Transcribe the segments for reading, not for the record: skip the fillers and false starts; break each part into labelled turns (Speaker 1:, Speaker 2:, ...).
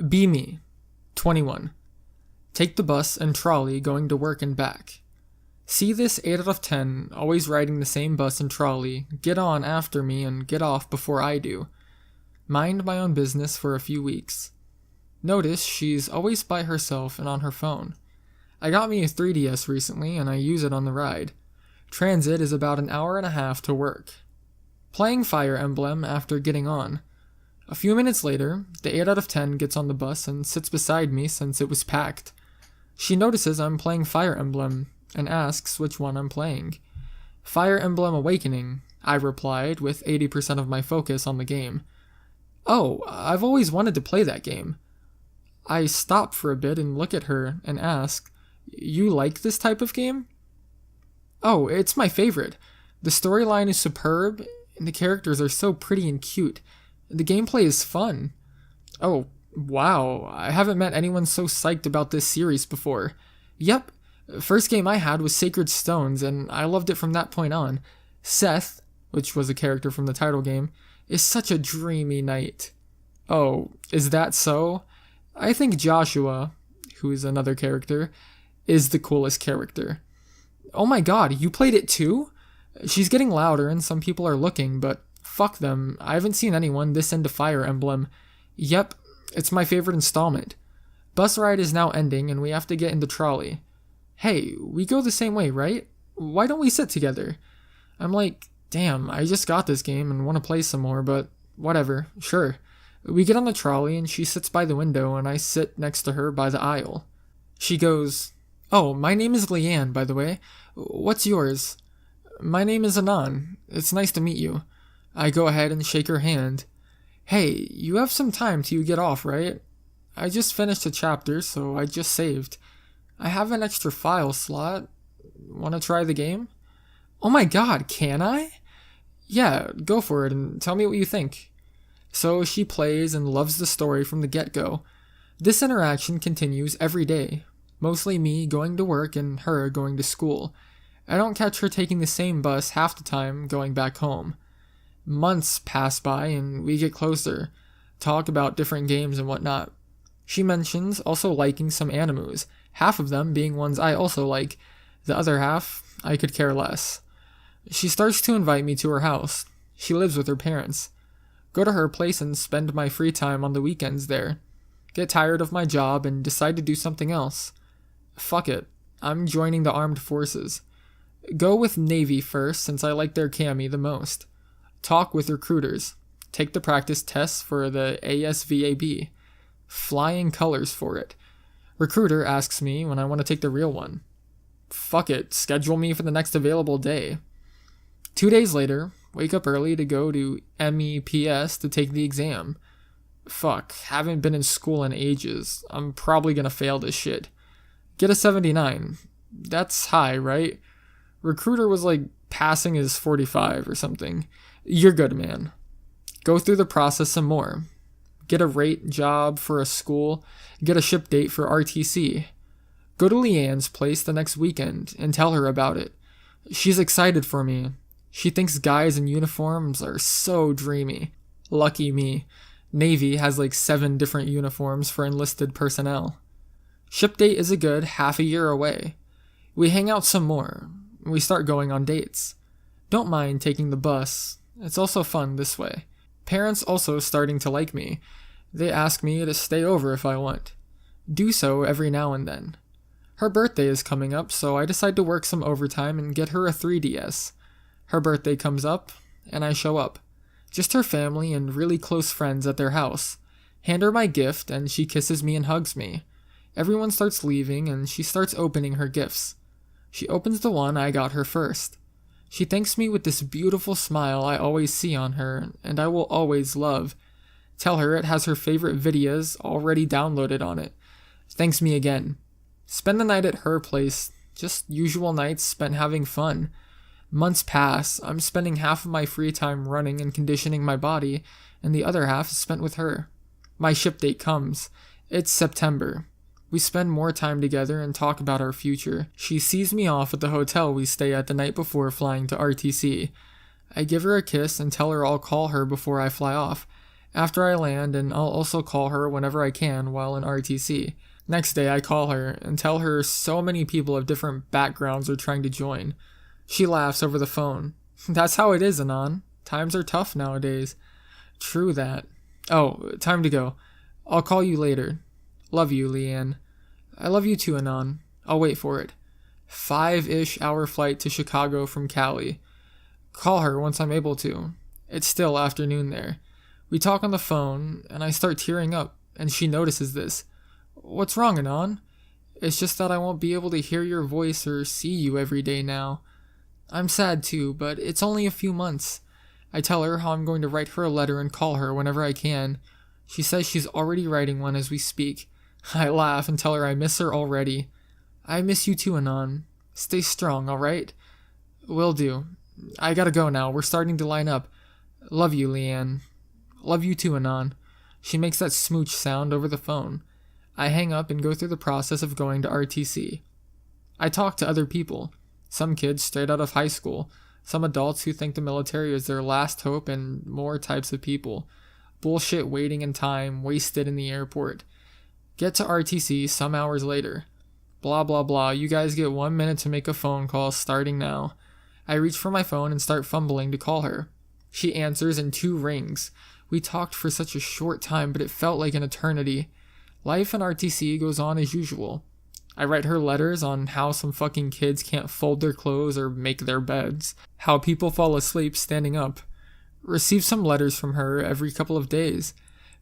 Speaker 1: Be me, 21. Take the bus and trolley going to work and back. See this 8 out of 10, always riding the same bus and trolley, get on after me and get off before I do. Mind my own business for a few weeks. Notice she's always by herself and on her phone. I got me a 3DS recently and I use it on the ride. Transit is about an hour and a half to work. Playing Fire Emblem after getting on. A few minutes later, the 8 out of 10 gets on the bus and sits beside me since it was packed. She notices I'm playing Fire Emblem and asks which one I'm playing. Fire Emblem Awakening, I replied with 80% of my focus on the game. Oh, I've always wanted to play that game. I stop for a bit and look at her and ask, you like this type of game? Oh, it's my favorite. The storyline is superb, and the characters are so pretty and cute. The gameplay is fun. Oh, wow, I haven't met anyone so psyched about this series before. Yep, first game I had was Sacred Stones, and I loved it from that point on. Seth, which was a character from the title game, is such a dreamy knight. Oh, is that so? I think Joshua, who is another character, is the coolest character. Oh my god, you played it too? She's getting louder and some people are looking, but fuck them, I haven't seen anyone this into Fire Emblem. Yep, it's my favorite installment. Bus ride is now ending and we have to get in the trolley. Hey, we go the same way, right? Why don't we sit together? I'm like, damn, I just got this game and want to play some more, but whatever, sure. We get on the trolley and she sits by the window and I sit next to her by the aisle. She goes, oh, my name is Leanne, by the way. What's yours? My name is Anon. It's nice to meet you. I go ahead and shake her hand. Hey, you have some time till you get off, right? I just finished a chapter, so I just saved. I have an extra file slot. Want to try the game? Oh my god, can I? Yeah, go for it and tell me what you think. So she plays and loves the story from the get-go. This interaction continues every day, mostly me going to work and her going to school. I don't catch her taking the same bus half the time going back home. Months pass by and we get closer, talk about different games and whatnot. She mentions also liking some animus, half of them being ones I also like, the other half I could care less. She starts to invite me to her house. She lives with her parents. Go to her place and spend my free time on the weekends there. Get tired of my job and decide to do something else. Fuck it, I'm joining the armed forces. Go with Navy first since I like their cami the most. Talk with recruiters. Take the practice tests for the ASVAB. Flying colors for it. Recruiter asks me when I want to take the real one. Fuck it, schedule me for the next available day. 2 days later, wake up early to go to MEPS to take the exam. Fuck, haven't been in school in ages. I'm probably gonna fail this shit. Get a 79. That's high, right? Recruiter was like passing is 45 or something. You're good, man. Go through the process some more. Get a rate job for a school. Get a ship date for RTC. Go to Leanne's place the next weekend and tell her about it. She's excited for me. She thinks guys in uniforms are so dreamy. Lucky me. Navy has like 7 different uniforms for enlisted personnel. Ship date is a good half a year away. We hang out some more. We start going on dates. Don't mind taking the bus. It's also fun this way. Parents also starting to like me. They ask me to stay over if I want. Do so every now and then. Her birthday is coming up, so I decide to work some overtime and get her a 3DS. Her birthday comes up, and I show up. Just her family and really close friends at their house. Hand her my gift, and she kisses me and hugs me. Everyone starts leaving, and she starts opening her gifts. She opens the one I got her first. She thanks me with this beautiful smile I always see on her, and I will always love. Tell her it has her favorite videos already downloaded on it. Thanks me again. Spend the night at her place, just usual nights spent having fun. Months pass, I'm spending half of my free time running and conditioning my body, and the other half is spent with her. My ship date comes. It's September. We spend more time together and talk about our future. She sees me off at the hotel we stay at the night before flying to RTC. I give her a kiss and tell her I'll call her before I fly off. after I land, and I'll also call her whenever I can while in RTC. Next day, I call her and tell her so many people of different backgrounds are trying to join. She laughs over the phone. That's how it is, Anon. Times are tough nowadays. True that. Oh, time to go. I'll call you later. Love you, Leanne. I love you too, Anon. I'll wait for it. 5-ish hour flight to Chicago from Cali. Call her once I'm able to. It's still afternoon there. We talk on the phone, and I start tearing up, and she notices this. What's wrong, Anon? It's just that I won't be able to hear your voice or see you every day now. I'm sad too, but it's only a few months. I tell her how I'm going to write her a letter and call her whenever I can. She says she's already writing one as we speak. I laugh and tell her I miss her already. I miss you too, Anon. Stay strong, alright? Will do. I gotta go now. We're starting to line up. Love you, Leanne. Love you too, Anon. She makes that smooch sound over the phone. I hang up and go through the process of going to RTC. I talk to other people. Some kids straight out of high school. Some adults who think the military is their last hope, and more types of people. Bullshit waiting in time, wasted in the airport. Get to RTC some hours later. Blah blah blah, you guys get 1 minute to make a phone call starting now. I reach for my phone and start fumbling to call her. She answers in 2 rings. We talked for such a short time, but it felt like an eternity. Life in RTC goes on as usual. I write her letters on how some fucking kids can't fold their clothes or make their beds. How people fall asleep standing up. Receive some letters from her every couple of days.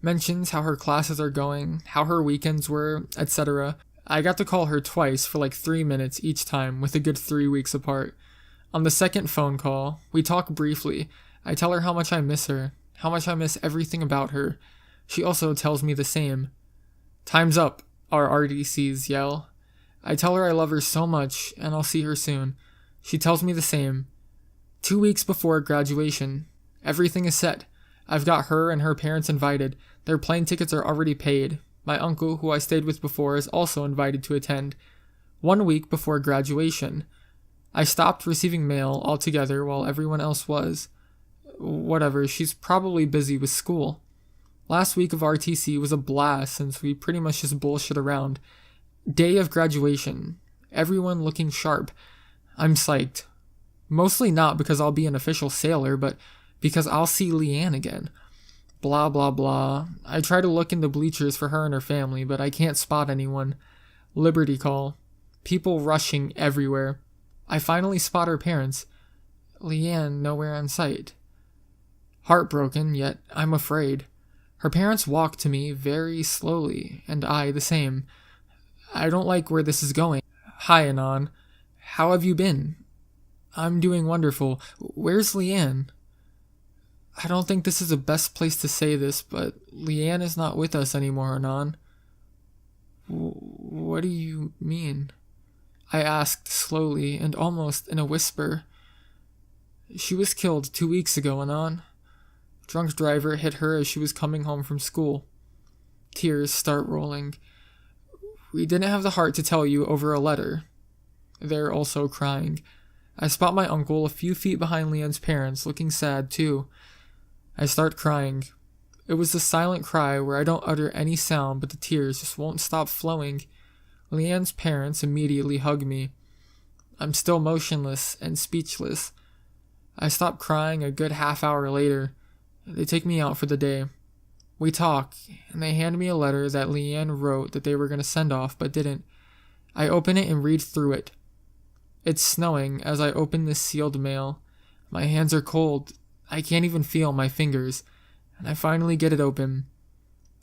Speaker 1: Mentions how her classes are going, how her weekends were, etc. I got to call her twice for like 3 minutes each time, with a good 3 weeks apart. On the second phone call, we talk briefly. I tell her how much I miss her, how much I miss everything about her. She also tells me the same. Time's up, our RDCs yell. I tell her I love her so much, and I'll see her soon. She tells me the same. 2 weeks before graduation. Everything is set. I've got her and her parents invited. Their plane tickets are already paid. My uncle, who I stayed with before, is also invited to attend. 1 week before graduation. I stopped receiving mail altogether while everyone else was. Whatever, she's probably busy with school. Last week of RTC was a blast since we pretty much just bullshit around. Day of graduation. Everyone looking sharp. I'm psyched. Mostly not because I'll be an official sailor, but because I'll see Leanne again. Blah blah blah. I try to look in the bleachers for her and her family, but I can't spot anyone. Liberty call. People rushing everywhere. I finally spot her parents. Leanne nowhere in sight. Heartbroken, yet I'm afraid. Her parents walk to me very slowly, and I the same. I don't like where this is going. Hi, Anon. How have you been? I'm doing wonderful. Where's Leanne? I don't think this is the best place to say this, but Leanne is not with us anymore, Anon. What do you mean? I asked slowly and almost in a whisper. She was killed 2 weeks ago, Anon. Drunk driver hit her as she was coming home from school. Tears start rolling. We didn't have the heart to tell you over a letter. They're also crying. I spot my uncle a few feet behind Leanne's parents, looking sad too. I start crying. It was the silent cry where I don't utter any sound, but the tears just won't stop flowing. Leanne's parents immediately hug me. I'm still motionless and speechless. I stop crying a good half hour later. They take me out for the day. We talk, and they hand me a letter that Leanne wrote that they were going to send off, but didn't. I open it and read through it. It's snowing as I open this sealed mail. My hands are cold. I can't even feel my fingers, and I finally get it open.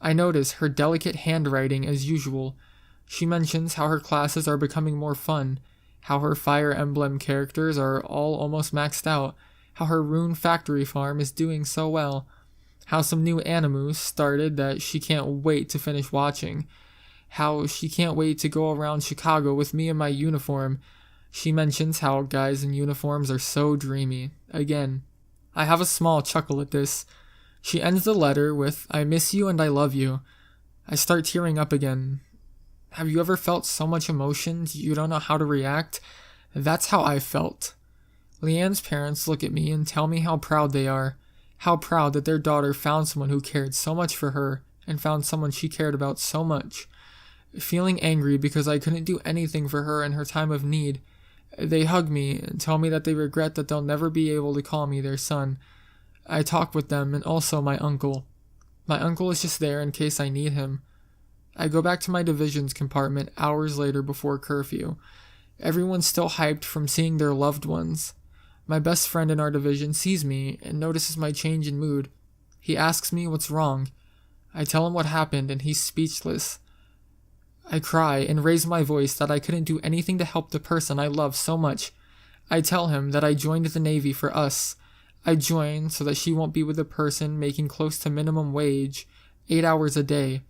Speaker 1: I notice her delicate handwriting as usual. She mentions how her classes are becoming more fun, how her Fire Emblem characters are all almost maxed out, how her rune factory farm is doing so well, how some new animus started that she can't wait to finish watching, how she can't wait to go around Chicago with me in my uniform. She mentions how guys in uniforms are so dreamy. Again, I have a small chuckle at this. She ends the letter with, I miss you and I love you. I start tearing up again. Have you ever felt so much emotion you don't know how to react? That's how I felt. Leanne's parents look at me and tell me how proud they are, how proud that their daughter found someone who cared so much for her and found someone she cared about so much. Feeling angry because I couldn't do anything for her in her time of need, they hug me and tell me that they regret that they'll never be able to call me their son. I talk with them and also my uncle. My uncle is just there in case I need him. I go back to my division's compartment hours later before curfew. Everyone's still hyped from seeing their loved ones. My best friend in our division sees me and notices my change in mood. He asks me what's wrong. I tell him what happened and he's speechless. I cry and raise my voice that I couldn't do anything to help the person I love so much. I tell him that I joined the Navy for us. I joined so that she won't be with a person making close to minimum wage, 8 hours a day.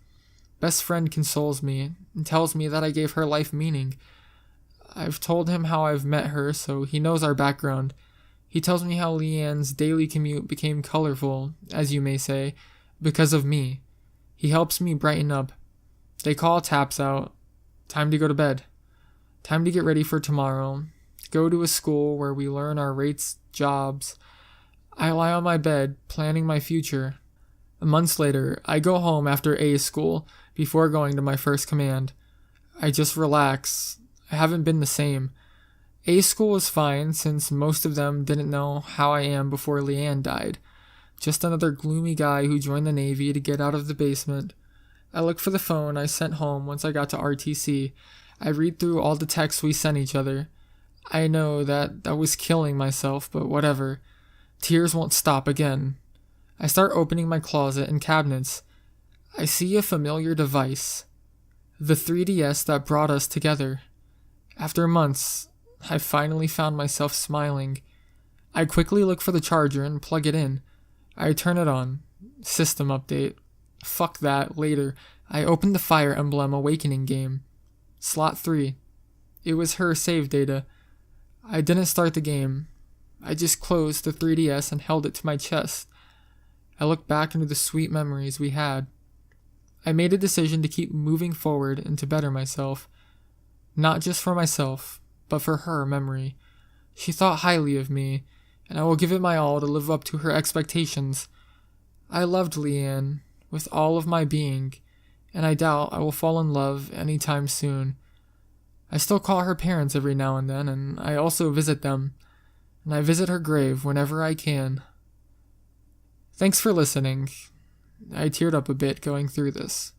Speaker 1: Best friend consoles me and tells me that I gave her life meaning. I've told him how I've met her, so he knows our background. He tells me how Leanne's daily commute became colorful, as you may say, because of me. He helps me brighten up. They call taps out. Time to go to bed. Time to get ready for tomorrow. Go to a school where we learn our rates, jobs. I lie on my bed, planning my future. Months later, I go home after A school, before going to my first command. I just relax. I haven't been the same. A school was fine, since most of them didn't know how I am before Leanne died. Just another gloomy guy who joined the Navy to get out of the basement. I look for the phone I sent home once I got to RTC. I read through all the texts we sent each other. I know that was killing myself, but whatever. Tears won't stop again. I start opening my closet and cabinets. I see a familiar device. The 3DS that brought us together. After months, I finally found myself smiling. I quickly look for the charger and plug it in. I turn it on. System update. Fuck that, later. I opened the Fire Emblem Awakening game. Slot 3. It was her save data. I didn't start the game. I just closed the 3DS and held it to my chest. I looked back into the sweet memories we had. I made a decision to keep moving forward and to better myself. Not just for myself, but for her memory. She thought highly of me, and I will give it my all to live up to her expectations. I loved Leanne with all of my being, and I doubt I will fall in love anytime soon. I still call her parents every now and then, and I also visit them, and I visit her grave whenever I can. Thanks for listening. I teared up a bit going through this.